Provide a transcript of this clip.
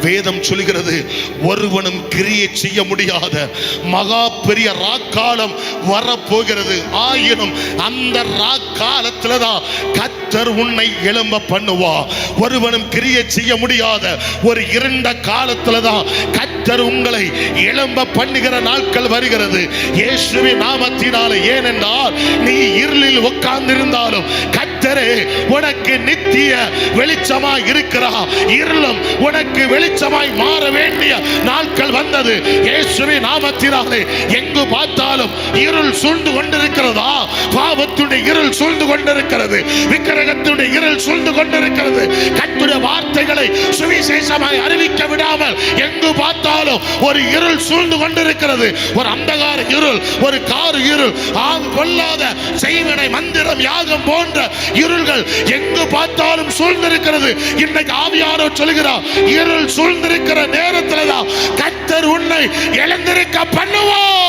வேதம் சொல்கிறது, ஒருவனும் கிரியை செய்ய முடியாத மகா பெரிய ராக்காலம் வரப்போகிறது. ஆயினும் அந்த ராக்காலத்துல தான் கர்த்தர் உன்னை எழும்ப பண்ணுவா. ஒருவனும் கிரியை செய்ய முடியாத ஒரு இருண்ட காலத்துல தான் கர்த்தர் உங்களை எழும்ப பண்ணுகிற நாட்கள் வருகிறது இயேசுவின் நாமத்தினாலே. ஏனென்றால் நீ இருளில் உட்கார்ந்திருந்தாலும் கர்த்தரே உனக்கு நித்திய வெளிச்சமாய் இருக்கிறார். இருளும் உனக்கு வெளிச்சமாய் மாற வேண்டிய நாட்கள் வந்தது இயேசுவின் நாமத்தினாலே. எங்கு பார்த்தாலும் இருள் சூழ்ந்து கொண்டிருக்கிறதா? பாவத்துடைய இருள் சூழ்ந்து கொண்டிருக்கிறது, விக்கிரகத்துடைய இருள் சூழ்ந்து கொண்டிருக்கிறது. கர்த்தருடைய வார்த்தைகளை சுவிசேஷமாய் அறிவிக்க விடாமல் எங்கு பார்த்தாலும் ஒரு இருள் சூழ்ந்து கொண்டிருக்கிறது. ஒரு அந்தகார இருள், ஒரு கார் இருள், கொல்லாத செய்வனை மந்திரம் யாகம் போன்ற இருள்கள் எங்கு பார்த்தாலும் சூழ்ந்திருக்கிறது. இன்னைக்கு ஆவியானவர் சொல்கிறார், இருள் சூழ்ந்திருக்கிற நேரத்தில் தான் கர்த்தர் உன்னை எழுந்திருக்க பண்ணுவார்.